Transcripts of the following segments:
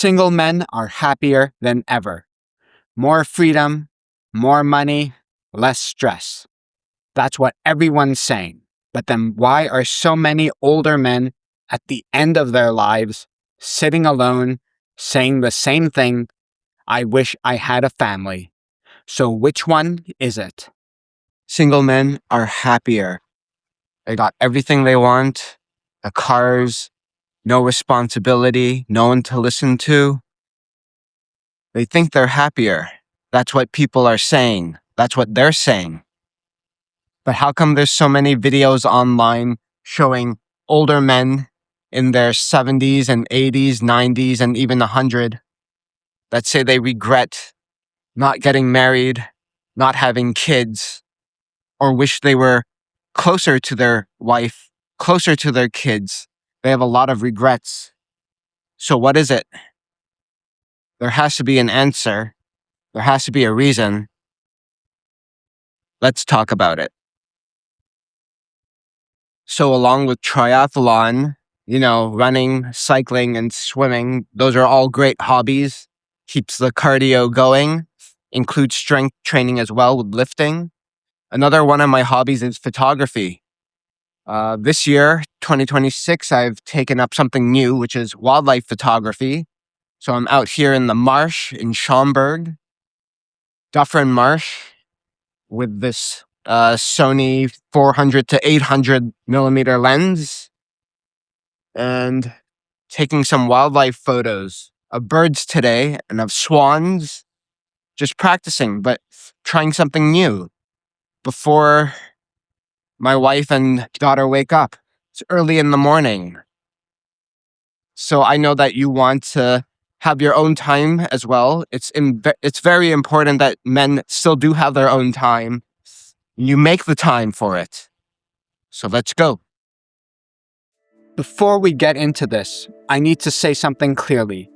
Single men are happier than ever. More freedom, more money, less stress. That's what everyone's saying. But then why are so many older men at the end of their lives sitting alone, saying the same thing? I wish I had a family. So which one is it? Single men are happier. They got everything they want, the cars, no responsibility, no one to listen to. They think they're happier. That's what people are saying. That's what they're saying. But how come there's so many videos online showing older men in their 70s and 80s, 90s, and even 100 that say they regret not getting married, not having kids, or wish they were closer to their wife, closer to their kids? They have a lot of regrets. So what is it? There has to be an answer. There has to be a reason. Let's talk about it. So along with triathlon, running, cycling, and swimming, those are all great hobbies. Keeps the cardio going. Includes strength training as well with lifting. Another one of my hobbies is photography. This year, 2026, I've taken up something new, which is wildlife photography. So I'm out here in the marsh in Schaumburg, Dufferin Marsh, with this Sony 400 to 800 millimeter lens and taking some wildlife photos of birds today and of swans, just practicing, but trying something new before my wife and daughter wake up. It's early in the morning. So I know that you want to have your own time as well. It's very important that men still do have their own time. You make the time for it. So let's go. Before we get into this, I need to say something clearly.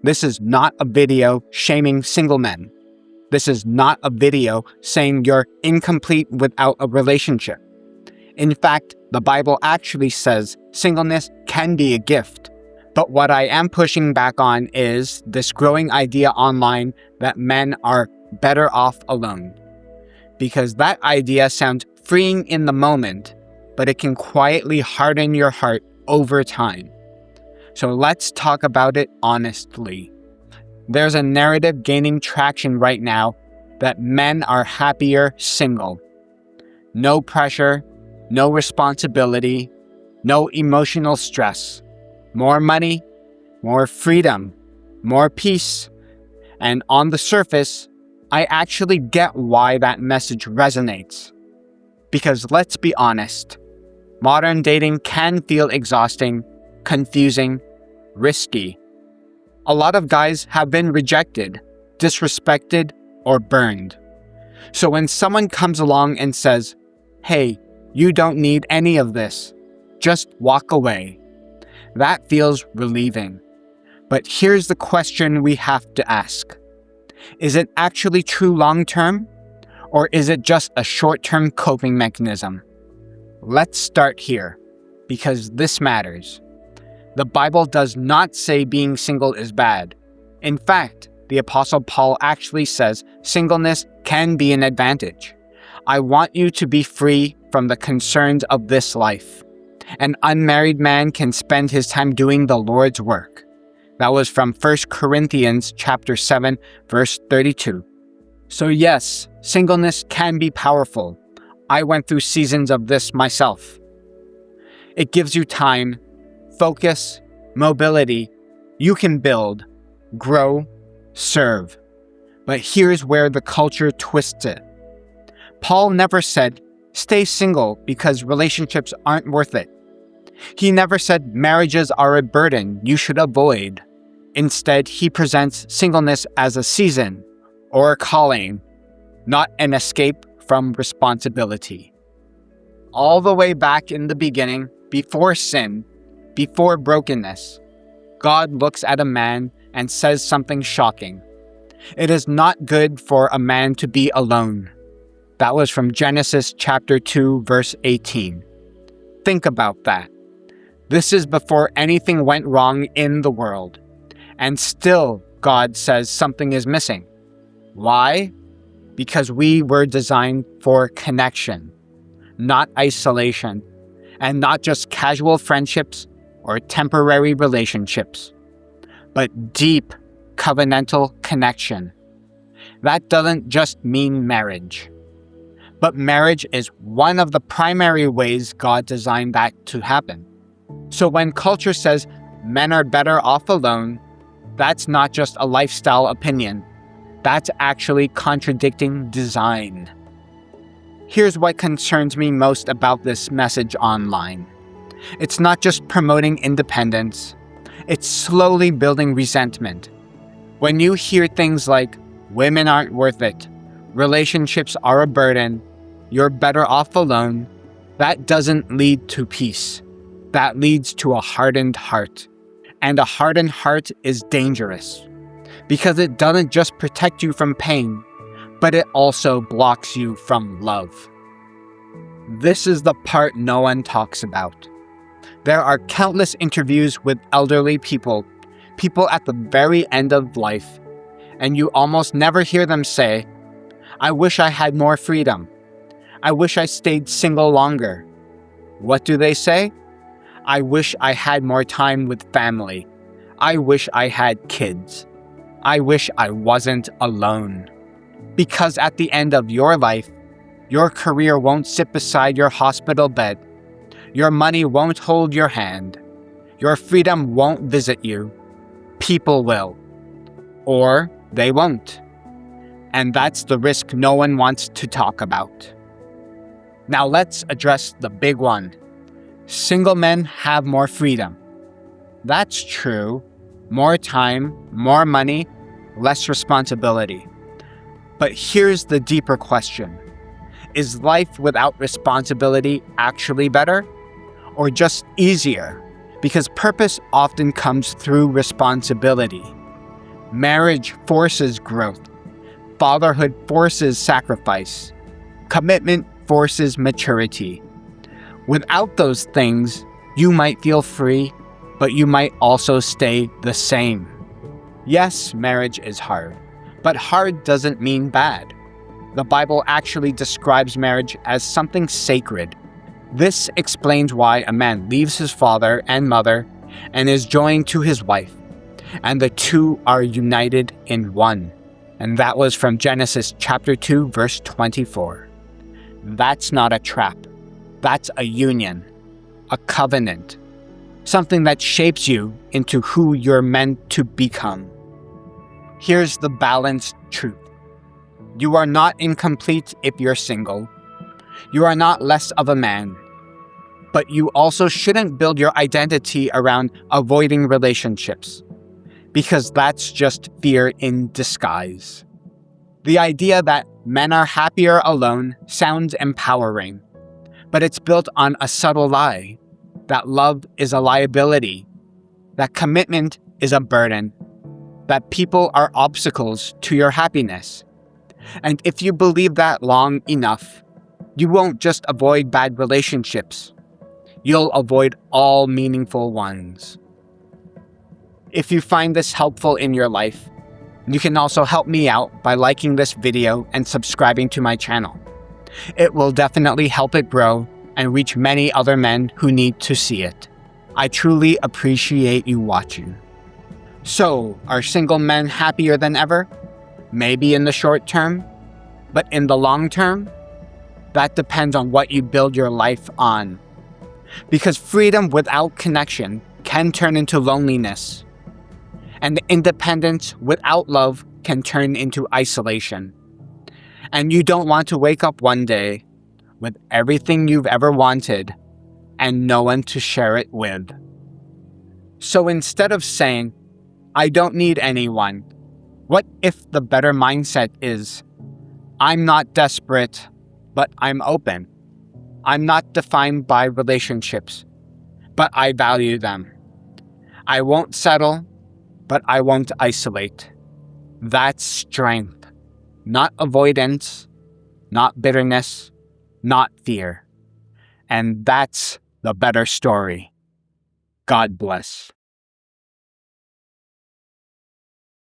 This is not a video shaming single men. This is not a video saying you're incomplete without a relationship. In fact, the Bible actually says singleness can be a gift. But what I am pushing back on is this growing idea online that men are better off alone. Because that idea sounds freeing in the moment, but it can quietly harden your heart over time. So let's talk about it honestly. There's a narrative gaining traction right now that men are happier single. No pressure, no responsibility, no emotional stress. More money, more freedom, more peace. And on the surface, I actually get why that message resonates. Because let's be honest, modern dating can feel exhausting, confusing, risky. A lot of guys have been rejected, disrespected, or burned. So when someone comes along and says, "Hey, you don't need any of this, just walk away," that feels relieving. But here's the question we have to ask. Is it actually true long-term? Or is it just a short-term coping mechanism? Let's start here, because this matters. The Bible does not say being single is bad. In fact, the Apostle Paul actually says singleness can be an advantage. I want you to be free from the concerns of this life. An unmarried man can spend his time doing the Lord's work. That was from 1 Corinthians chapter 7, verse 32. So yes, singleness can be powerful. I went through seasons of this myself. It gives you time, focus, mobility. You can build, grow, serve. But here's where the culture twists it. Paul never said, stay single because relationships aren't worth it. He never said marriages are a burden you should avoid. Instead, he presents singleness as a season or a calling, not an escape from responsibility. All the way back in the beginning, before sin, before brokenness, God looks at a man and says something shocking. It is not good for a man to be alone. That was from Genesis chapter 2, verse 18. Think about that. This is before anything went wrong in the world. And still, God says something is missing. Why? Because we were designed for connection, not isolation, and not just casual friendships or temporary relationships, but deep covenantal connection. That doesn't just mean marriage. But marriage is one of the primary ways God designed that to happen. So when culture says men are better off alone, that's not just a lifestyle opinion. That's actually contradicting design. Here's what concerns me most about this message online. It's not just promoting independence. It's slowly building resentment. When you hear things like, women aren't worth it, relationships are a burden, you're better off alone, that doesn't lead to peace. That leads to a hardened heart. And a hardened heart is dangerous because it doesn't just protect you from pain, but it also blocks you from love. This is the part no one talks about. There are countless interviews with elderly people at the very end of life, and you almost never hear them say, "I wish I had more freedom. I wish I stayed single longer." What do they say? "I wish I had more time with family. I wish I had kids. I wish I wasn't alone." Because at the end of your life, your career won't sit beside your hospital bed. Your money won't hold your hand. Your freedom won't visit you. People will. Or they won't. And that's the risk no one wants to talk about. Now let's address the big one. Single men have more freedom. That's true. More time, more money, less responsibility. But here's the deeper question. Is life without responsibility actually better? Or just easier? Because purpose often comes through responsibility. Marriage forces growth. Fatherhood forces sacrifice. Commitment forces maturity. Without those things, you might feel free, but you might also stay the same. Yes, marriage is hard, but hard doesn't mean bad. The Bible actually describes marriage as something sacred. This explains why a man leaves his father and mother and is joined to his wife, and the two are united in one. And that was from Genesis chapter 2, verse 24. That's not a trap. That's a union, a covenant, something that shapes you into who you're meant to become. Here's the balanced truth. You are not incomplete if you're single. You are not less of a man. But you also shouldn't build your identity around avoiding relationships, because that's just fear in disguise. The idea that men are happier alone sounds empowering, but it's built on a subtle lie, that love is a liability, that commitment is a burden, that people are obstacles to your happiness. And if you believe that long enough, you won't just avoid bad relationships. You'll avoid all meaningful ones. If you find this helpful in your life, you can also help me out by liking this video and subscribing to my channel. It will definitely help it grow and reach many other men who need to see it. I truly appreciate you watching. So, are single men happier than ever? Maybe in the short term, but in the long term? That depends on what you build your life on. Because freedom without connection can turn into loneliness. And independence without love can turn into isolation. And you don't want to wake up one day with everything you've ever wanted and no one to share it with. So instead of saying, "I don't need anyone," what if the better mindset is, "I'm not desperate, but I'm open. I'm not defined by relationships, but I value them. I won't settle, but I won't isolate." That's strength, not avoidance, not bitterness, not fear. And that's the better story. God bless.